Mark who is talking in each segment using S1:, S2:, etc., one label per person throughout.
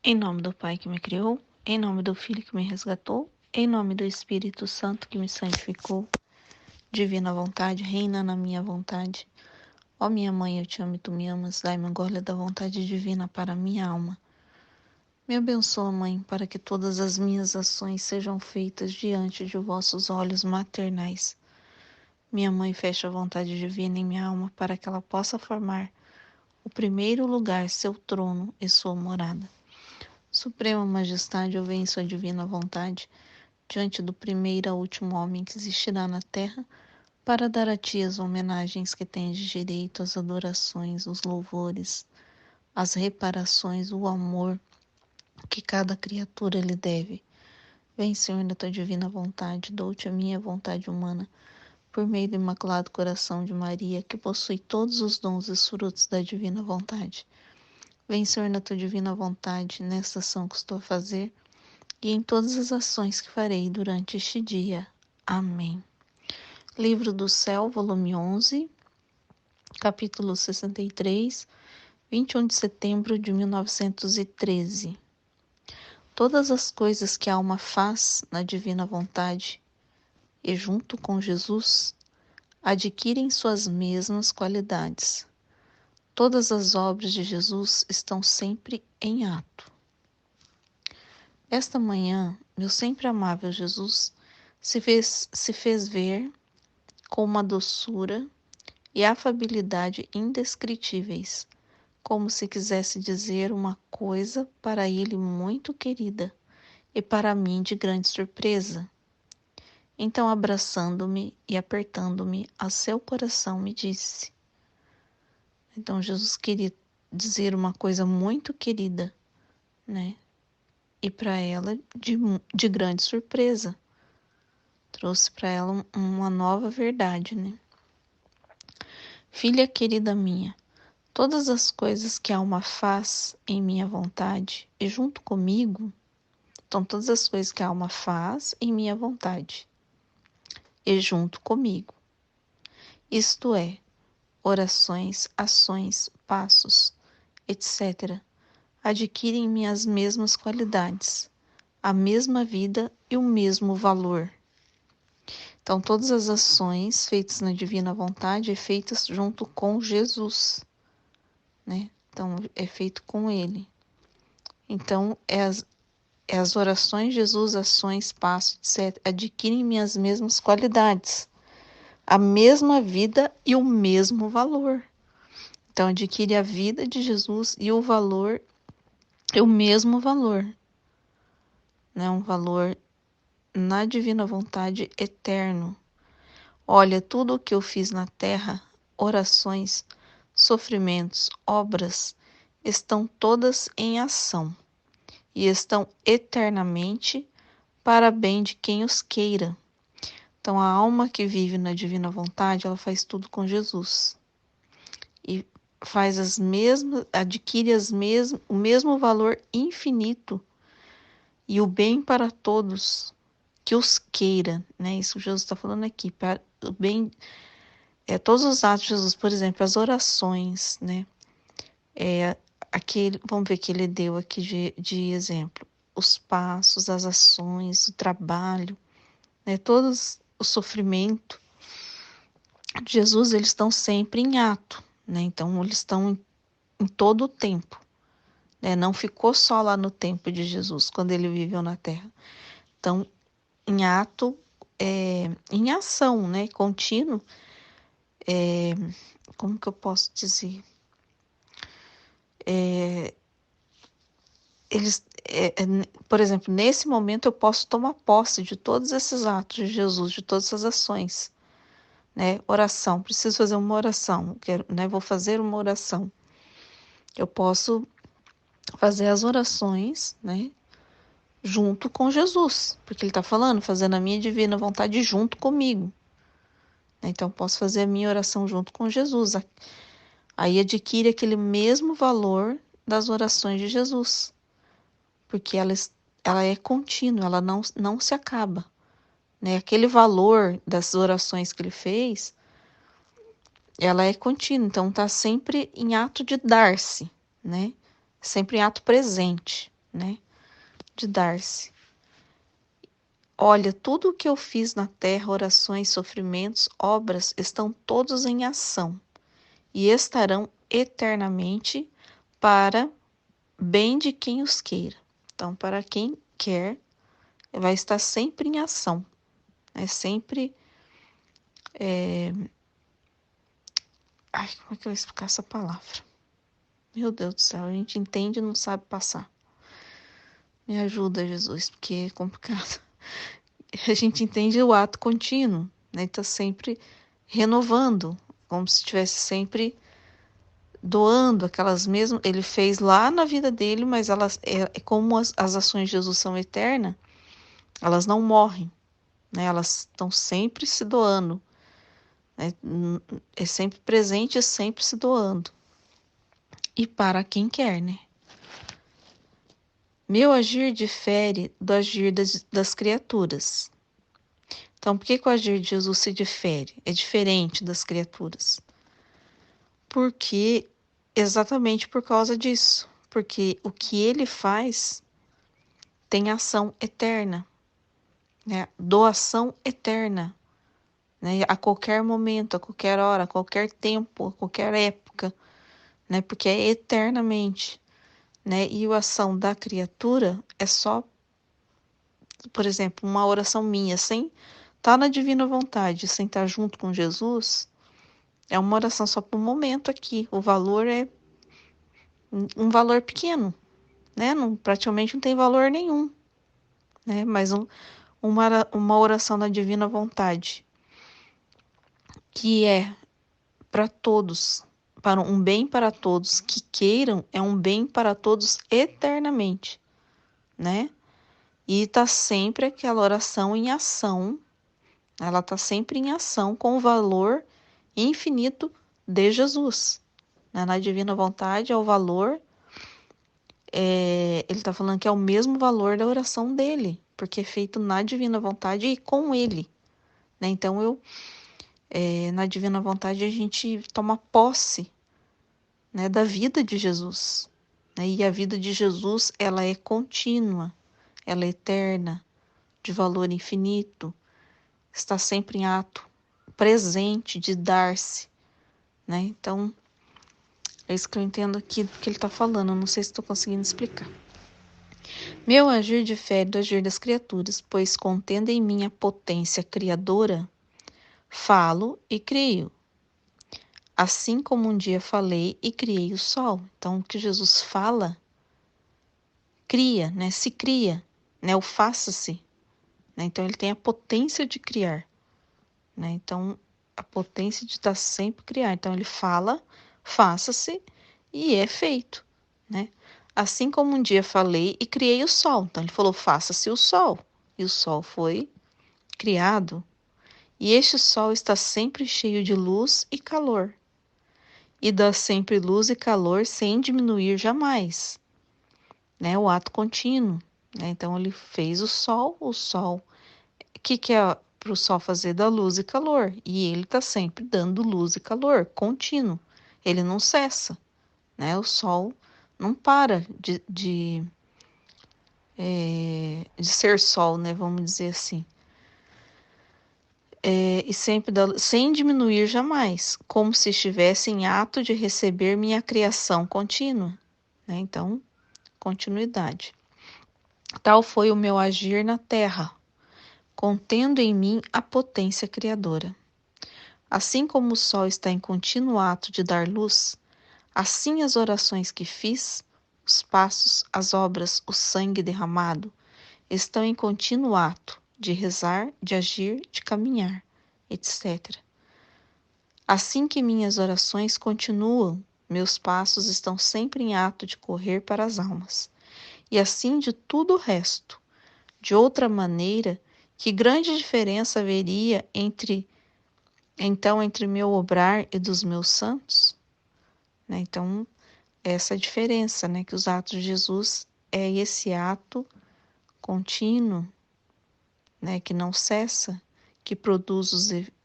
S1: Em nome do Pai que me criou, em nome do Filho que me resgatou, em nome do Espírito Santo que me santificou, divina vontade, reina na minha vontade. Ó minha mãe, eu te amo e tu me amas, dai-me agora da vontade divina para a minha alma. Me abençoa, Mãe, para que todas as minhas ações sejam feitas diante de vossos olhos maternais. Minha Mãe, fecha a vontade divina em minha alma para que ela possa formar o primeiro lugar, seu trono e sua morada. Suprema Majestade, eu venho em sua divina vontade, diante do primeiro a último homem que existirá na terra, para dar a ti as homenagens que tens de direito, as adorações, os louvores, as reparações, o amor que cada criatura lhe deve. Vem, Senhor, na tua divina vontade, dou-te a minha vontade humana, por meio do Imaculado Coração de Maria, que possui todos os dons e frutos da divina vontade. Vem, Senhor, na tua divina vontade, nesta ação que estou a fazer, e em todas as ações que farei durante este dia. Amém. Livro do Céu, volume 11, capítulo 63, 21 de setembro de 1913. Todas as coisas que a alma faz na divina vontade e junto com Jesus adquirem suas mesmas qualidades. Todas as obras de Jesus estão sempre em ato. Esta manhã, meu sempre amável Jesus se fez ver com uma doçura e afabilidade indescritíveis, como se quisesse dizer uma coisa para ele muito querida e para mim de grande surpresa. Então, abraçando-me e apertando-me a seu coração, me disse. Então, Jesus queria dizer uma coisa muito querida, né? E para ela de grande surpresa. Trouxe para ela uma nova verdade, né? Filha querida minha, todas as coisas que a alma faz em minha vontade e junto comigo, então todas as coisas que a alma faz em minha vontade e junto comigo, isto é, orações, ações, passos, etc., adquirem minhas mesmas qualidades, a mesma vida e o mesmo valor. Então, todas as ações feitas na divina vontade é feitas junto com Jesus, né? Então, é feito com Ele. Então, as orações, Jesus, ações, passos, etc., adquirem minhas mesmas qualidades, a mesma vida e o mesmo valor. Então, adquire a vida de Jesus e o valor, é o mesmo valor, né? Um valor na divina vontade eterno. Olha, tudo o que eu fiz na terra, orações, sofrimentos, obras, estão todas em ação e estão eternamente para bem de quem os queira. Então, a alma que vive na divina vontade, ela faz tudo com Jesus e faz as mesmas, adquire o mesmo valor infinito e o bem para todos que os queira, né? Isso que Jesus está falando aqui, para o bem, todos os atos de Jesus, por exemplo, as orações, né? Vamos ver que ele deu aqui de exemplo, os passos, as ações, o trabalho, né? Todos o sofrimento de Jesus, eles estão sempre em ato, né? Então, eles estão em todo o tempo, né? Não ficou só lá no tempo de Jesus, quando ele viveu na Terra. Então, em ato, em ação, né? Contínuo, como que eu posso dizer? Por exemplo, nesse momento eu posso tomar posse de todos esses atos de Jesus, de todas essas ações, né? Oração, preciso fazer uma oração, né? Vou fazer uma oração. Eu posso fazer as orações, né? Junto com Jesus, porque ele está falando, fazendo a minha divina vontade junto comigo. Então, posso fazer a minha oração junto com Jesus. Aí adquire aquele mesmo valor das orações de Jesus, porque ela é contínua, ela não se acaba, né? Aquele valor das orações que ele fez, ela é contínua, então está sempre em ato de dar-se, né? Sempre em ato presente. né? De dar-se. Olha, tudo o que eu fiz na terra, orações, sofrimentos, obras, estão todos em ação e estarão eternamente para bem de quem os queira. Então, para quem quer, vai estar sempre em ação. É sempre. Ai, como é que eu vou explicar essa palavra? Meu Deus do céu, a gente entende e não sabe passar. Me ajuda, Jesus, porque é complicado. A gente entende o ato contínuo, né? Tá sempre renovando, como se estivesse sempre doando aquelas mesmas. Ele fez lá na vida dele, mas elas é como as ações de Jesus são eternas, elas não morrem, né? Elas estão sempre se doando, né? É sempre presente e sempre se doando. E para quem quer, né? Meu agir difere do agir das criaturas. Então, por que o agir de Jesus se difere? É diferente das criaturas. Porque, exatamente por causa disso. Porque o que ele faz tem ação eterna, né? Doação eterna, né? A qualquer momento, a qualquer hora, a qualquer tempo, a qualquer época, né? Porque é eternamente, né? E a ação da criatura é só, por exemplo, uma oração minha, sem estar na divina vontade, sem estar junto com Jesus, é uma oração só para o momento aqui. O valor é um valor pequeno, né? Não, praticamente não tem valor nenhum, né? Mas uma oração da divina vontade, que é para todos, para um bem para todos que queiram, é um bem para todos eternamente, né? E tá sempre aquela oração em ação, ela tá sempre em ação com o valor infinito de Jesus, né? Na divina vontade é o valor, ele tá falando que é o mesmo valor da oração dele, porque é feito na divina vontade e com ele, né? Então na divina vontade a gente toma posse, né, da vida de Jesus, né? E a vida de Jesus, ela é contínua, ela é eterna, de valor infinito, está sempre em ato, presente de dar-se, né? Então, é isso que eu entendo aqui do que ele está falando, eu não sei se estou conseguindo explicar. Meu agir difere do agir das criaturas, pois contendo em mim a potência criadora, falo e crio. Assim como um dia falei e criei o sol. Então, o que Jesus fala, cria, né? Se cria, né? O faça-se, né? Então, ele tem a potência de criar, né? Então, a potência de estar sempre criar. Então, ele fala, faça-se e é feito, né? Assim como um dia falei e criei o sol. Então, ele falou, faça-se o sol. E o sol foi criado. E este sol está sempre cheio de luz e calor. E dá sempre luz e calor sem diminuir jamais, né? O ato contínuo, né? Então ele fez o sol, o que é para o sol fazer? Da luz e calor, e ele está sempre dando luz e calor, contínuo, ele não cessa, né? O sol não para de ser sol, né? Vamos dizer assim. E sempre sem diminuir jamais, como se estivesse em ato de receber minha criação contínua, né? Então, continuidade. Tal foi o meu agir na terra, contendo em mim a potência criadora. Assim como o sol está em contínuo ato de dar luz, assim as orações que fiz, os passos, as obras, o sangue derramado, estão em contínuo ato de rezar, de agir, de caminhar, etc. Assim que minhas orações continuam, meus passos estão sempre em ato de correr para as almas. E assim de tudo o resto. De outra maneira, que grande diferença haveria entre meu obrar e dos meus santos? Né? Então, essa diferença, né? Que os atos de Jesus é esse ato contínuo, né? Que não cessa, que produz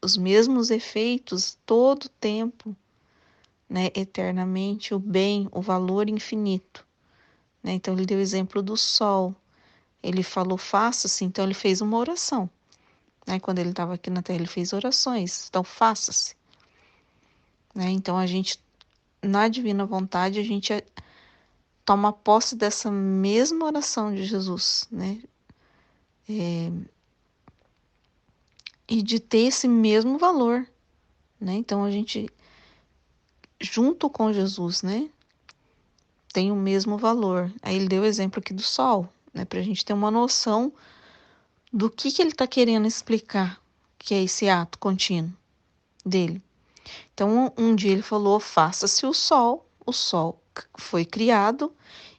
S1: os mesmos efeitos todo o tempo, né? Eternamente, o bem, o valor infinito, né? Então ele deu o exemplo do sol. Ele falou faça-se, então ele fez uma oração, né? Quando ele estava aqui na Terra, ele fez orações. Então faça-se, né? Então a gente, na divina vontade, a gente toma posse dessa mesma oração de Jesus, né? E de ter esse mesmo valor, né? Então a gente, junto com Jesus, né? Tem o mesmo valor. Aí ele deu o exemplo aqui do sol, né? Para a gente ter uma noção do que ele está querendo explicar, que é esse ato contínuo dele. Então, um dia ele falou: faça-se o sol foi criado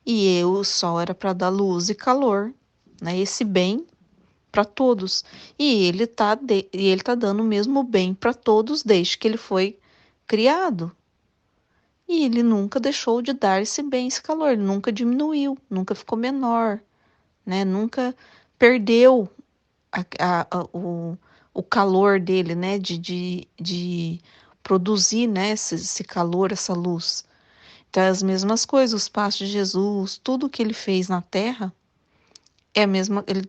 S1: e o sol era para dar luz e calor, né? Esse bem para todos. E ele tá dando o mesmo bem para todos desde que ele foi criado. E ele nunca deixou de dar esse bem, esse calor, ele nunca diminuiu, nunca ficou menor, né? Nunca perdeu o calor dele, né? De produzir, né? Esse calor, essa luz. Então, é as mesmas coisas, os passos de Jesus, tudo que ele fez na terra é a mesma coisa,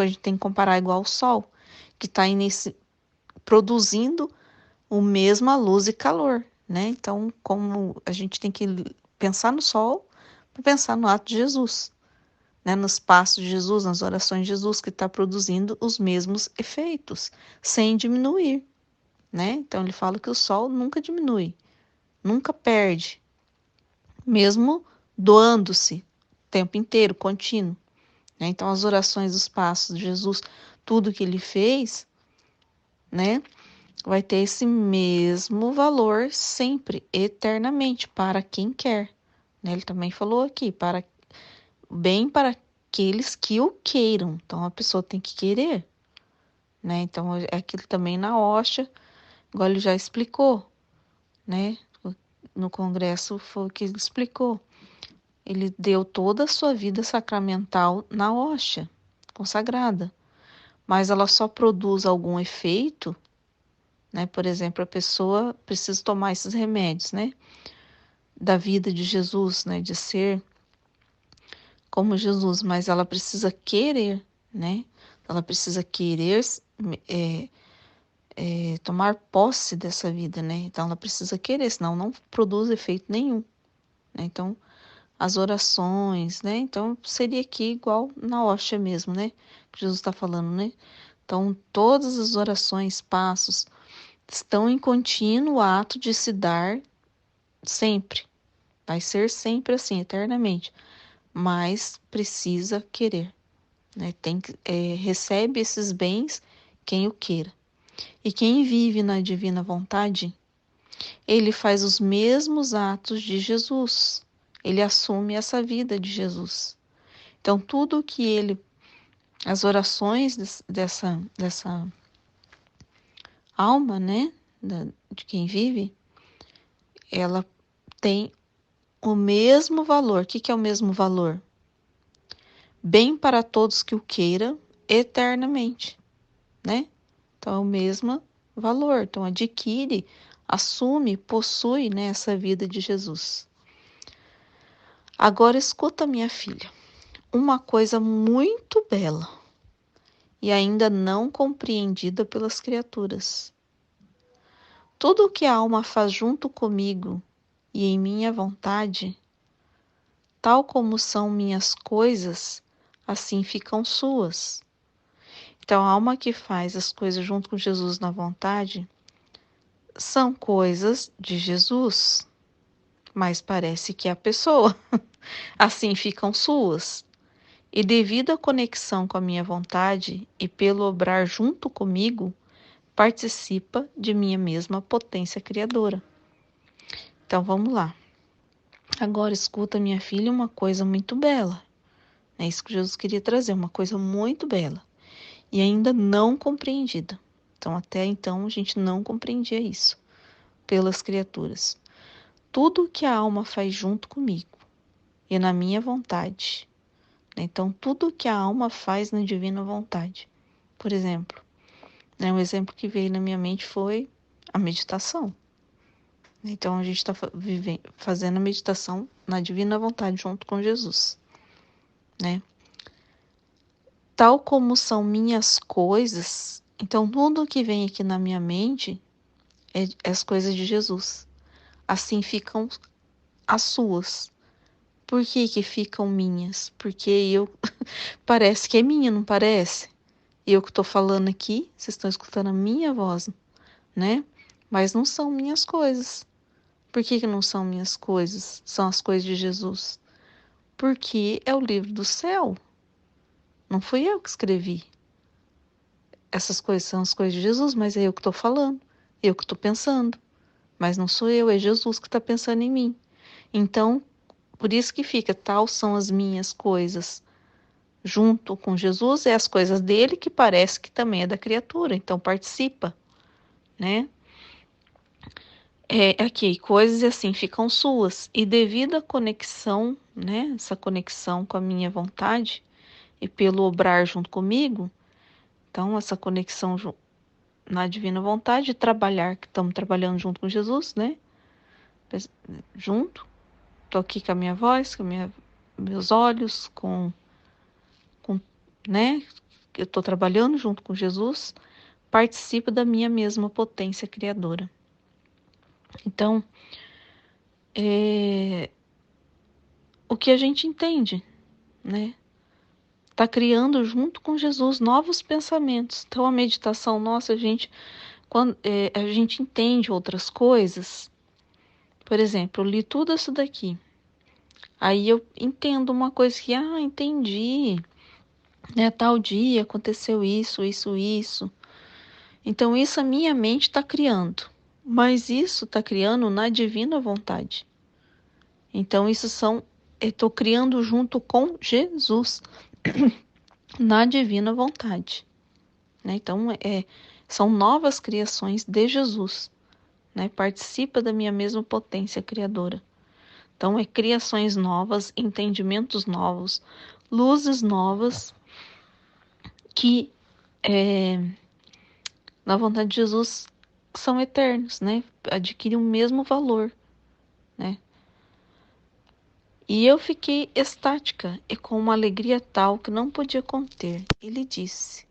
S1: a gente tem que comparar igual ao sol, que está produzindo o mesma luz e calor, né? Então, como a gente tem que pensar no sol, para pensar no ato de Jesus, né? Nos passos de Jesus, nas orações de Jesus, que está produzindo os mesmos efeitos, sem diminuir, né? Então, ele fala que o sol nunca diminui, nunca perde, mesmo doando-se o tempo inteiro, contínuo, né? Então, as orações dos passos de Jesus, tudo que ele fez, né? Vai ter esse mesmo valor sempre, eternamente, para quem quer, né? Ele também falou aqui, para aqueles que o queiram. Então, a pessoa tem que querer, né? Então, é aquilo também na hóstia, igual ele já explicou, né? No congresso foi o que ele explicou. Ele deu toda a sua vida sacramental na hóstia consagrada, mas ela só produz algum efeito, né? Por exemplo, a pessoa precisa tomar esses remédios, né? Da vida de Jesus, né? De ser como Jesus, mas ela precisa querer, né? Ela precisa querer é, tomar posse dessa vida, né? Então ela precisa querer, senão não produz efeito nenhum, né? Então as orações, né? Então seria aqui igual na hóstia mesmo, né? Que Jesus está falando, né? Então todas as orações, passos, estão em contínuo ato de se dar sempre. Vai ser sempre assim, eternamente. Mas precisa querer, né? Recebe esses bens quem o queira. E quem vive na divina vontade, ele faz os mesmos atos de Jesus. Ele assume essa vida de Jesus. Então, tudo que as orações dessa alma, né, de quem vive, ela tem o mesmo valor. O que é o mesmo valor? Bem para todos que o queiram eternamente, né? Então é o mesmo valor. Então adquire, assume, possui, né, essa vida de Jesus. Agora escuta, minha filha, uma coisa muito bela e ainda não compreendida pelas criaturas. Tudo o que a alma faz junto comigo e em minha vontade, tal como são minhas coisas, assim ficam suas. Então, a alma que faz as coisas junto com Jesus na vontade são coisas de Jesus, mas parece que é a pessoa. Assim ficam suas. E devido à conexão com a minha vontade e pelo obrar junto comigo, participa de minha mesma potência criadora. Então vamos lá. Agora escuta, minha filha, uma coisa muito bela. É isso que Jesus queria trazer, uma coisa muito bela e ainda não compreendida. Então, até então, a gente não compreendia isso pelas criaturas. Tudo que a alma faz junto comigo e na minha vontade. Então, tudo que a alma faz na divina vontade. Por exemplo, né, um exemplo que veio na minha mente foi a meditação. Então, a gente está fazendo a meditação na divina vontade junto com Jesus. né? Tal como são minhas coisas, então tudo que vem aqui na minha mente é as coisas de Jesus. Assim ficam as suas. Por que que ficam minhas? Porque eu parece que é minha, não parece? Eu que estou falando aqui, vocês estão escutando a minha voz, né? Mas não são minhas coisas. Por que que não são minhas coisas? São as coisas de Jesus. Porque é o livro do céu. Não fui eu que escrevi. Essas coisas são as coisas de Jesus, mas é eu que estou falando. Eu que estou pensando. Mas não sou eu, é Jesus que está pensando em mim. Então, por isso que fica, tal são as minhas coisas. Junto com Jesus é as coisas dele que parece que também é da criatura. Então, participa, né? É aqui, coisas assim ficam suas. E devido à conexão, né? Essa conexão com a minha vontade e pelo obrar junto comigo, então essa conexão na divina vontade, trabalhar, que estamos trabalhando junto com Jesus, né? Junto, tô aqui com a minha voz, com meus olhos, com, né? Eu tô trabalhando junto com Jesus, participo da minha mesma potência criadora. Então, o que a gente entende, né? Tá criando junto com Jesus novos pensamentos. Então, a meditação nossa, quando a gente entende outras coisas. Por exemplo, eu li tudo isso daqui. Aí eu entendo uma coisa que, entendi, né? Tal dia aconteceu isso, isso, isso. Então, isso a minha mente está criando. Mas isso está criando na divina vontade. Então, eu estou criando junto com Jesus, na divina vontade. Né? Então, são novas criações de Jesus. Né? Participa da minha mesma potência criadora. Então, é criações novas, entendimentos novos, luzes novas que, na vontade de Jesus, são eternos, né? Adquirem o mesmo valor, né? E eu fiquei estática e com uma alegria tal que não podia conter. Ele disse: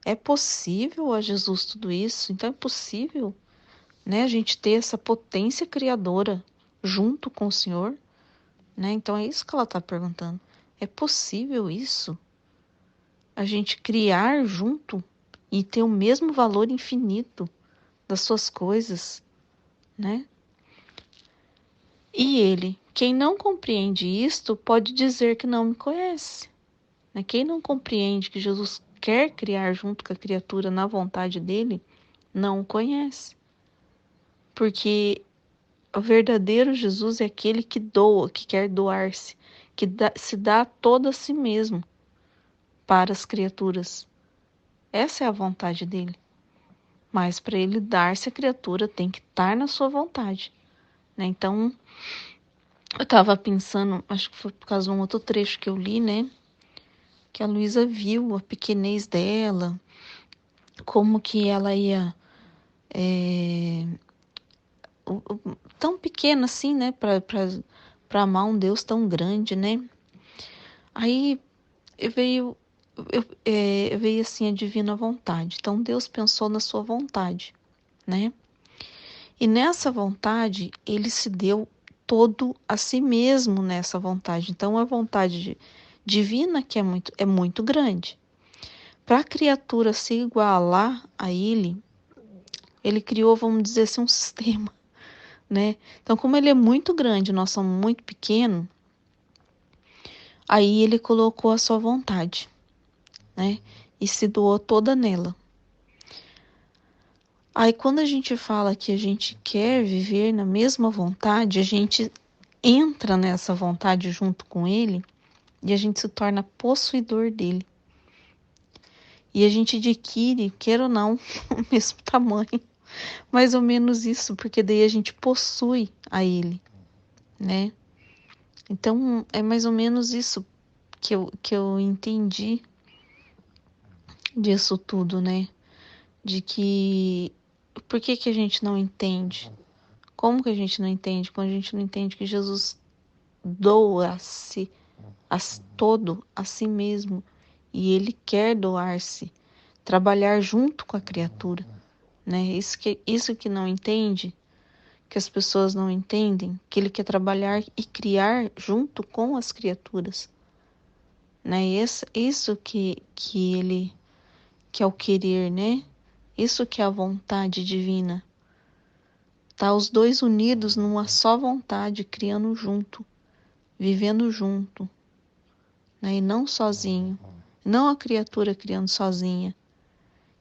S1: é possível a Jesus tudo isso? Então é possível, né, a gente ter essa potência criadora junto com o Senhor, né? Então é isso que ela está perguntando. É possível isso? A gente criar junto e ter o mesmo valor infinito das suas coisas, né? E ele, quem não compreende isto, pode dizer que não me conhece. Né? Quem não compreende que Jesus quer criar junto com a criatura na vontade dele, não o conhece. Porque o verdadeiro Jesus é aquele que doa, que quer doar-se, que se dá todo a si mesmo para as criaturas. Essa é a vontade dele. Mas para ele dar-se a criatura tem que estar na sua vontade. Né? Então, eu estava pensando, acho que foi por causa de um outro trecho que eu li, né? Que a Luísa viu a pequenez dela, como que ela ia tão pequena assim, né, para amar um Deus tão grande, né? Aí veio veio assim a divina vontade. Então Deus pensou na sua vontade, né? E nessa vontade ele se deu todo a si mesmo nessa vontade. Então a vontade divina que é muito grande. Para a criatura se igualar a ele criou, vamos dizer assim, um sistema, né? Então, como ele é muito grande, nós somos muito pequenos, aí ele colocou a sua vontade, né? E se doou toda nela. Aí, quando a gente fala que a gente quer viver na mesma vontade, a gente entra nessa vontade junto com ele e a gente se torna possuidor dele. E a gente adquire, queira ou não, o mesmo tamanho. Mais ou menos isso, porque daí a gente possui a ele, né? Então, é mais ou menos isso que eu entendi disso tudo, né? De que por que que a gente não entende? Como que a gente não entende? Quando a gente não entende que Jesus doa-se todo a si mesmo, e ele quer doar-se, trabalhar junto com a criatura, né? Isso que não entende, que as pessoas não entendem, que ele quer trabalhar e criar junto com as criaturas, né? Isso que ele que é o querer, né? Isso que é a vontade divina. Tá os dois unidos numa só vontade, criando junto, vivendo junto, né? E não sozinho. Não a criatura criando sozinha.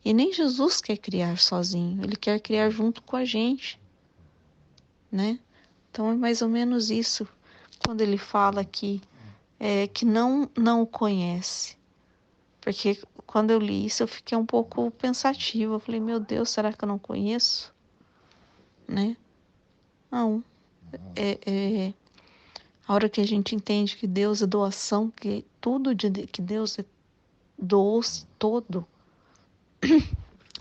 S1: E nem Jesus quer criar sozinho, ele quer criar junto com a gente, né? Então é mais ou menos isso, quando ele fala que não o conhece. Porque quando eu li isso, eu fiquei um pouco pensativa. Eu falei, meu Deus, será que eu não conheço? Né? Não. É a hora que a gente entende que Deus é doação, que que Deus doou-se todo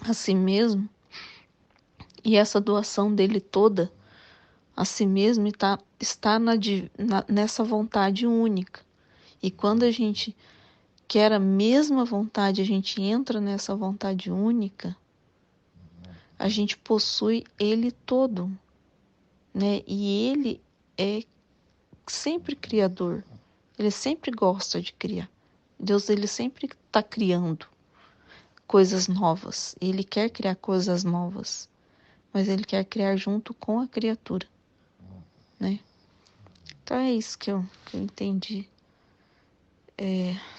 S1: a si mesmo, e essa doação dele toda a si mesmo está nessa vontade única. E quando a gente quer a mesma vontade, a gente entra nessa vontade única, a gente possui ele todo, né? E ele é sempre criador. Ele sempre gosta de criar. Deus, ele sempre está criando coisas novas. Ele quer criar coisas novas, mas ele quer criar junto com a criatura, né? Então é isso que eu entendi.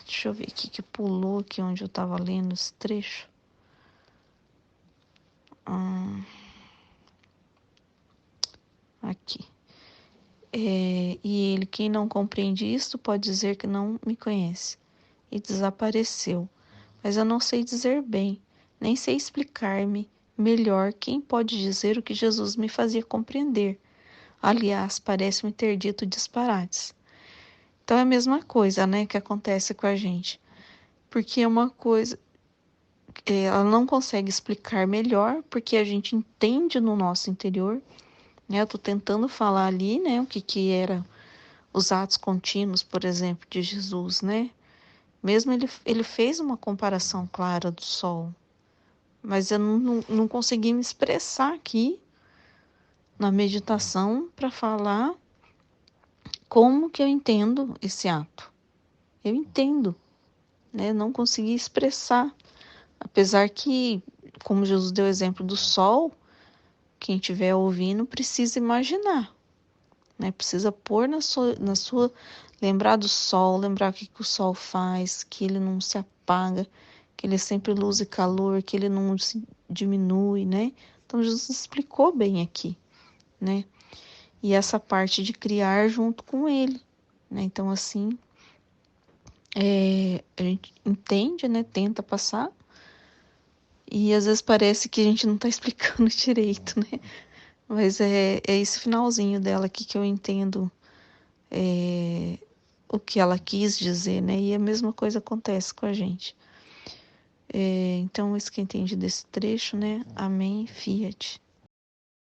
S1: Deixa eu ver aqui que pulou aqui onde eu estava lendo esse trecho. Aqui. E ele, quem não compreende isto, pode dizer que não me conhece. E desapareceu. Mas eu não sei dizer bem, nem sei explicar-me melhor quem pode dizer o que Jesus me fazia compreender. Aliás, parece-me ter dito disparates. Então é a mesma coisa, né, que acontece com a gente. Porque é uma coisa, ela não consegue explicar melhor, porque a gente entende no nosso interior, né? Eu tô tentando falar ali, né, o que era os atos contínuos, por exemplo, de Jesus, né? Mesmo ele fez uma comparação clara do sol, mas eu não consegui me expressar aqui na meditação para falar como que eu entendo esse ato. Eu entendo, né? Não consegui expressar, apesar que, como Jesus deu o exemplo do sol, quem estiver ouvindo precisa imaginar, né? Precisa pôr na sua, lembrar do sol, lembrar o que o sol faz, que ele não se apaga, que ele é sempre luz e calor, que ele não se diminui, né? Então Jesus explicou bem aqui, né? E essa parte de criar junto com ele, né? Então assim, a gente entende, né? Tenta passar, e às vezes parece que a gente não está explicando direito, né? Mas é esse finalzinho dela aqui que eu entendo o que ela quis dizer, né? E a mesma coisa acontece com a gente. Então, isso que eu entendi desse trecho, né? Amém, Fiat.